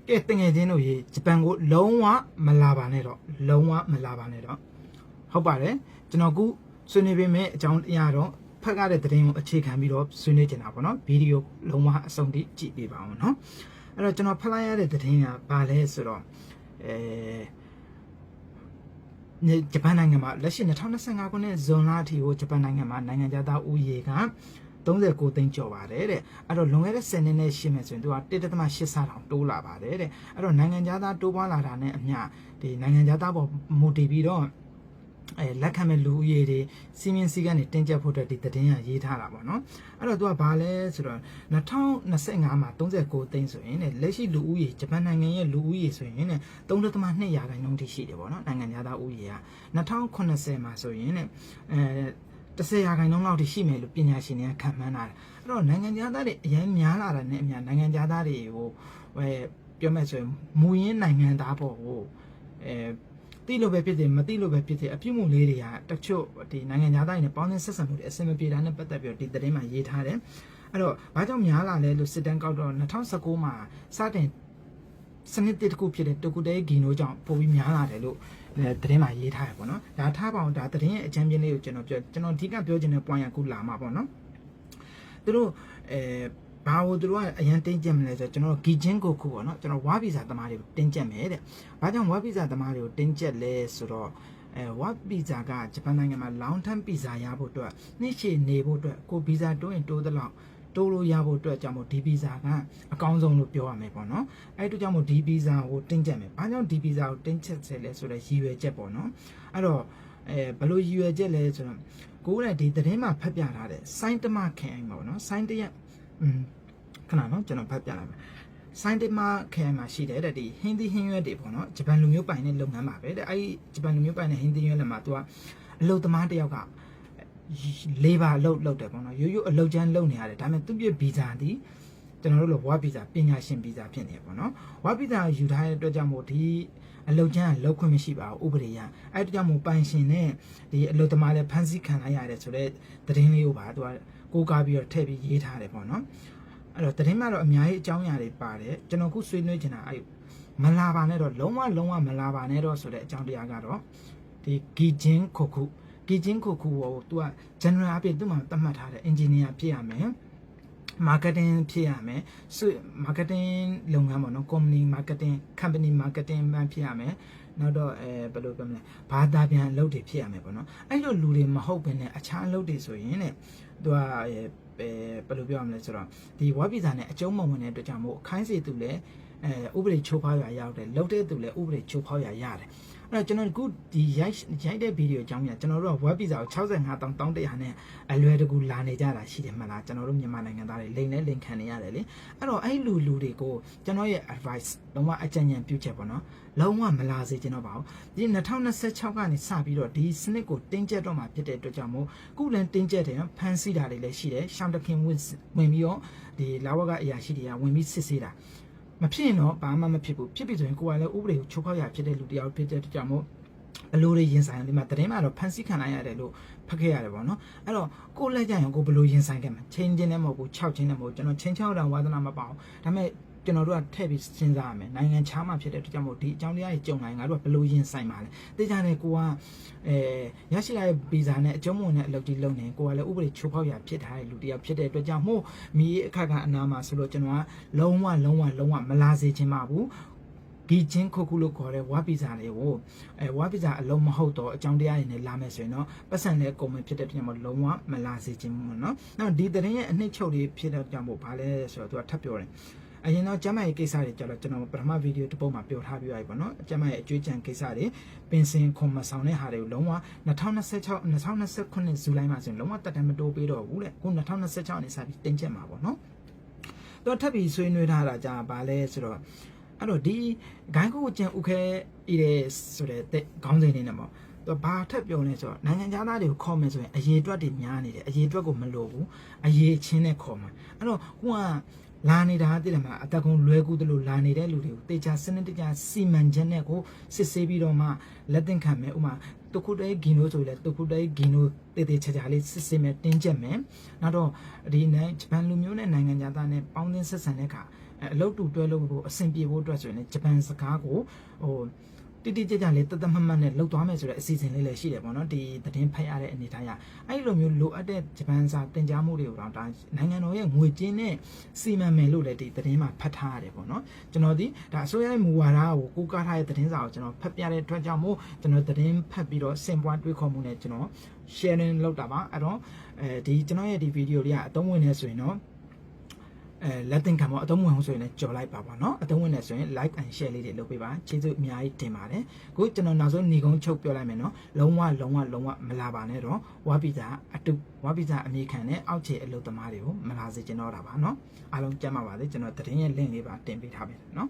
တင်ငယ်ချင်းတို့ရေဂျပန်ကိုလုံးဝမလာပါနဲ့တော့လုံးဝမလာပါနဲ့တော့ဟုတ်ပါတယ်ကျွန်တော်ခုဆွေးနွေးပေးမယ်အကြောင်းတရားတော့ဖတ်ရတဲ့သတင်းကိုအခြေခံပြီးတော့ဆွေးနွေးနေတာပေါ့နော်ဗီဒီယိုလုံးဝအဆုံးထိကြည့်ပေးပါအောင်နော်အဲ့တော့ကျွန်တော်ဖတ်လိုက်ရတဲ့သတင်းကဘာလဲဆိုတော့ဂျပန်နိုင်ငံမှာလက်ရှိ2025ခုနှစ်ဇွန်လအထိကိုဂျပန်နိုင်ငံမှာနိုင်ငံသားဥယေက39သိန်းကျော်ပါတယ်တဲ့အဲ့တော့လွန်ခဲ့တဲ့10နှစ်နဲ့ရှင်းမယ်ဆိုရင်သူက1.8ဆတောင်တိုးလာပါတယ်တဲ့အဲ့တော့နိုင်ငံသားတိုးပွားလာတာနဲ့အမျှဒီနိုင်ငံသားပေါ်မူတည်ပြီးတော့လက်ခံမဲ့လူဦးရေတွေစီမင်းစည်းကမ်းတွေတင်းကျပ်ဖို့အတွက်ဒီသတင်းကရေးထားတာပေါ့နော်အဲ့တော့သူကဘာလဲဆိုတော့2025မှာ39သိန်းဆိုရင်လက်ရှိလူဦးရေဂျပန်နိုင်ငံရဲ့လူဦးရေဆိုရင်3.2ရာခိုင်နှုန်းထိရှိတယ်ပေါ့နော်နိုင်ငံသားဦးရေက2080မှာဆိုရင်10ရာခိုင်နှုန်းလောက်ထိရှိမယ်လို့ပညာရှင်တွေကခန့်မှန်းတာအဲ့တော့နိုင်ငံသားတွေအရင်များလာတာနဲ့အများနိုင်ငံသားတွေကိုပြောမယ်ဆိုရင်မူရင်းနိုင်ငံသားပေါ့ဟိုတိလို့ပဲဖြစ်တယ်မတိလို့ပဲဖြစ်တယ်အပြုမှုလေးတွေကတချို့ဒီနိုင်ငံသားတွေနဲ့ပေါင်းသင်းဆက်ဆံမှုတွေအဆင်မပြေတာနဲ့ပတ်သက်ပြီးတော့ဒီသတင်းမှာရေးထားတယ်အဲ့တော့ဘာကြောင့်များလာလဲလို့စစ်တမ်းကောက်တော့2019မှာစတင်စနစ်တစ်ခုဖြစ်တဲ့တိုကူတဲဂီနိုကြောင့်ပိုပြီးများလာတယ်လို့သတင်းမှာရေးထားရပေါ့နော်ဒါထားပါအောင်ဒါသတင်းရဲ့အကြမ်းပြင်းလေးကိုကျွန်တော်အဓိကပြောချင်တဲ့ point ကခုလာမှာပေါ့နော်သူတို့ဘာလို့သူတို့ကအရင်တင်းကျပ်မလဲဆိုတော့ကျွန်တော်ဂီချင်းကိုခုပေါ့နော်ကျွန်တော်ဝါဗီဇာသမားတွေကိုတင်းကျပ်မယ်တဲ့။ဘာကြောင့်ဝါဗီဇာသမားတွေကိုတင်းကျပ်လဲဆိုတော့ဝါဗီဇာကဂျပန်နိုင်ငံမှာ long term visa ရဖို့အတွက်နှစ်ရှည်နေဖို့အတွက်ကိုဗီဇာတိုးရင်တိုးသလောက်တိုးလို့ရဖို့အတွက်ကြောင့်မို့ဒီဗီဇာကအကောင်းဆုံးလို့ပြောရမယ်ပေါ့နော်။အဲ့တို့ကြောင့်မို့ဒီဗီဇာကိုတင်းကျပ်မယ်။ဘာကြောင့်ဒီဗီဇာကိုတင်းကျပ်ဆဲလဲဆိုတော့ရည်ရွယ်ချက်ပေါ့နော်။အဲ့တော့ဘယ်လိုရည်ရွယ်ချက်လဲဆိုတော့ကိုယ်ကဒီသတင်းမှာဖတ်ပြထားတဲ့စိုင်းတမခင်အိမ်ပေါ့နော်။စိုင်းတရက်ခဏနော်ကျွန်တော်ဖတ်ပြလိုက်မယ်စိုင်းတမခဲမှာရှိတယ်တဲ့ဒီဟင်းသီးဟင်းရွက်တွေပေါ့နော်ဂျပန်လူမျိုးပိုင်တဲ့လုပ်ငန်းပါပဲတဲ့အဲဒီဂျပန်လူမျိုးပိုင်တဲ့ဟင်းသီးရွက်လည်းမှာသူကအလုပ်သမားတယောက်ကလေးပါလုပ်တယ်ပေါ့နော်ရိုးရိုးအလုပ်ကျန်းလုပ်နေရတယ်ဒါပေမဲ့သူ့ပြဗီဇာဒီကျွန်တော်တို့လိုဝါဗီဇာပညာရှင်ဗီဇာဖြစ်နေပေါ့နော်ဝါဗီဇာယူထားတဲ့အတွက်ကြောင့်မို့ဒီအလုပ်ကျန်းကလောက်ခွင့်မရှိပါဘူးဥပဒေရအဲ့ဒါကြောင့်မို့ပိုင်ရှင်နဲ့ဒီအလုပ်သမားလည်းဖမ်းဆီးခံလိုက်ရတယ်ဆိုတော့သတင်းလေးကိုပါသူကကိုးကားပြီးတော့ထည့်ပြီးရေးထားတယ်ပေါ့နော်အဲ့တော့သတင်းမှာတော့အများကြီးအကြောင်းအရာတွေပါတယ်ကျွန်တော်ခုဆွေးနွေးချင်တာအဲ့မလာပါနဲ့တော့လုံးဝမလာပါနဲ့တော့ဆိုတဲ့အကြောင်းတရားကတော့ဒီဂီချင်းခိုခုကိုသူက general အပြင်သူ့မှာသတ်မှတ်ထားတဲ့ engineer ဖြစ်ရမယ် marketing ဖြစ်ရမယ် marketing လုပ်ငန်းပေါ့နော် company marketing ဘန်းဖြစ်ရမယ်နောက်တော့ဘယ်လိုပြောမလဲဘာသာပြန်အလုပ်တွေဖြစ်ရမယ်ပေါ့နော်အဲ့လိုလူတွေမဟုတ်ဘဲနဲ့အခြားအလုပ်တွေဆိုရင်တဲ့သူကဘယ်လိုပြောရမလဲဆိုတော့ဒီဝက်ဗီဇာနဲ့အကျုံးမဝင်တဲ့အတွက်ကြောင့်မို့ခိုင်းစီသူလည်းဥပဒေချိုးဖောက်ရရောက်တယ်လုပ်တဲ့သူလည်းဥပဒေချိုးဖောက်ရရတယ်အဲ့တော့ကျွန်တော်ခုဒီရိုက်တဲ့ဗီဒီယိုအကြောင်းပြကျွန်တော်တို့ကဝက်ဗီဇာကို65တောင်1100နဲ့အလွယ်တကူလာနေကြတာရှိတယ်မှလားကျွန်တော်တို့မြန်မာနိုင်ငံသားတွေလိန်နဲ့လိန်ခံနေရတယ်လေအဲ့တော့အဲ့လူတွေကိုကျွန်တော်ရဲ့ advice လုံးဝအကြံဉာဏ်ပြုချက်ပေါ့နော်လုံးဝမလာစေချင်တော့ပါဘူးဒီ2026ကနေစပြီးတော့ဒီစနစ်ကိုတင်းကျပ်တော့မှဖြစ်တဲ့အတွက်ကြောင့်မို့ခုလည်းတင်းကျပ်တယ်နော်ဖန်ဆီးတာတွေလည်းရှိတယ်ရှောင်းတခင်ဝင်ပြီးတော့ဒီလာဝကအရာရှိတွေကဝင်ပြီးစစ်ဆေးတာမဖြစ်ရင်တော့ဘာမှမဖြစ်ဘူးဖြစ်ပြီဆိုရင်ကိုယ်ကလည်းဥပဒေကိုချိုးဖောက်ရဖြစ်တဲ့လူတယောက်ဖြစ်တဲ့အတွက်ကြောင့်မို့အလိုတွေရင်ဆိုင်ဒီမှာသတင်းမှာတော့ဖန်ဆီးခံနိုင်ရတယ်လို့ဖတ်ခဲ့ရတယ်ပေါ့နော်အဲ့တော့ကိုယ်လည်းကြရင်ကိုဘယ်လိုရင်ဆိုင်ခဲ့မှာချင်းချင်းနဲ့မဟုတ်ဘူး6ချင်းနဲ့မဟုတ်ကျွန်တော်ချင်း6တောင်ဝါသနာမပါဘူးဒါပေမဲ့ကျွန်တော်တို့ကထည့်ပြီးစဉ်းစားရမယ်နိုင်ငံခြားမှာဖြစ်တဲ့အတွက်ကြောင့်မို့ဒီအကြောင်းတရားကြီးကြုံလာရင်ငါတို့ကဘယ်လိုရင်ဆိုင်မှာလဲသိကြတယ်ကိုကရရှိလာတဲ့ဗီဇာနဲ့အကျုံးမဝင်တဲ့အလုပ်ကြီးလုပ်နေကိုကလည်းဥပဒေချိုးဖောက်ရဖြစ်ထားတဲ့လူတယောက်ဖြစ်တဲ့အတွက်ကြောင့်မို့မိအခက်အနာမှာဆိုလို့ကျွန်တော်ကလုံးဝမလာစေချင်ပါဘူးဂီချင်းခုလို့ခေါ်တဲ့ဝါဗီဇာတွေကိုဝါဗီဇာအလုံးမဟုတ်တော့အကြောင်းတရားတွေနဲ့လာမယ်ဆိုရင်တော့ပတ်စံနဲ့ကုန်မယ်ဖြစ်တဲ့အတွက်မို့လုံးဝမလာစေချင်ဘူးเนาะနောက်ဒီသတင်းရဲ့အနှစ်ချုပ်လေးဖြစ်တဲ့ကြောင့်မို့ဘာလဲဆိုတော့သူကထပ်ပြောတယ်အရင်တော့ကျမရဲ့ကိစ္စတွေကြတော့ကျွန်တော်ပထမဗီဒီယိုတစ်ပုဒ်မှာပြောထားပြရပြီပေါ့နော်ကျမရဲ့အကျွေးကြံကိစ္စတွေပင်စင်ခွန်မဆောင်တဲ့ဟာတွေကိုလုံးဝ2029ဇူလိုင်မှာဆိုရင်လုံးဝတက်တမ်းမတိုးပေးတော့ဘူးတဲ့ခု2026နေစပြီးတင်ကျက်မှာပေါ့နော်တော့ထပ်ပြီးဆွေးနွေးထားတာကြာဘာလဲဆိုတော့အဲ့တော့ဒီဂိုင်းကိုကျန်ဥခဲဤတဲ့ဆိုတဲ့ခေါင်းစဉ်လေးနဲ့ပေါ့တော့ဘာထပ်ပြောလဲဆိုတော့နိုင်ငံသားတွေကိုခေါ်မယ်ဆိုရင်အရေးအတွက်တွေများနေတယ်အရေးအတွက်ကိုမလိုဘူးအရေးချင်းနဲ့ခေါ်မှာအဲ့တော့ကိုကလာနေတာတည်တယ်မှာအတက်ကုန်းလွဲကူးတယ်လို့လာနေတဲ့လူတွေကိုတေချာစနစ်တကျစီမံချက်နဲ့ကိုစစ်ဆေးပြီးတော့မှလက်သင့်ခံမယ်ဥမာတခုတည်းဂီနိုဆိုလဲတခုတည်းဂီနိုတေချာလေးစစ်ဆေးမယ်တင်းကျပ်မယ်နောက်တော့ဒီဂျပန်လူမျိုးနဲ့နိုင်ငံသားနဲ့ပေါင်းသင်းဆက်ဆံတဲ့အခါ အလုပ်တူတွဲလို့အဆင်ပြေဖို့အတွက်ဆိုရင်ဂျပန်စကားကိုဟိုတိတိကျကျလေးတသက်မှတ်မှတ်နဲ့လှုပ်သွားမယ်ဆိုတဲ့အစီအစဉ်လေးလည်းရှိတယ်ပေါ့နော်ဒီသတင်းဖတ်ရတဲ့အနေထားရအဲ့လိုမျိုးလိုအပ်တဲ့ဂျပန်စာတင်ကြားမှုတွေကိုတော့ဒါနိုင်ငံတော်ရဲ့ငွေကြေးနဲ့စီမံမယ်လို့လည်းဒီသတင်းမှာဖတ်ထားရတယ်ပေါ့နော်ကျွန်တော်ဒီဒါအစိုးရရဲ့မူဝါဒကိုကိုးကားထားတဲ့သတင်းစာကိုကျွန်တော်ဖတ်ပြတဲ့အတွက်ကြောင့်မို့ကျွန်တော်သတင်းဖတ်ပြီးတော့စင်ပွားတွေးခေါ်မှုနဲ့ကျွန်တော် sharing လုပ်တာပါအဲ့တော့ဒီကျွန်တော်ရဲ့ဒီဗီဒီယိုလေးကအသုံးဝင်နေဆိုရင်တော့လက်တင်ခံပေါ့အသုံးဝင်အောင်ဆိုရင်လည်းကြော်လိုက်ပါပါเนาะအသုံးဝင်နေဆိုရင် like and share လေးတွေလုပ်ပေးပါကျေးဇူးအများကြီးတင်ပါတယ်ခုကျွန်တော်နောက်ဆုံးညီကုန်းချုပ်ပြောလိုက်မယ်เนาะလုံးဝမလာပါနဲ့တော့ဝါပီဇာအမိခံနဲ့အောက်ခြေအလုပ်သမားတွေကိုမလာစေချင်တော့တာပါเนาะအားလုံးကြမ်းပါပါစေကျွန်တော်သတင်းရဲ့ link လေးပါတင်ပေးထားပြီเนาะ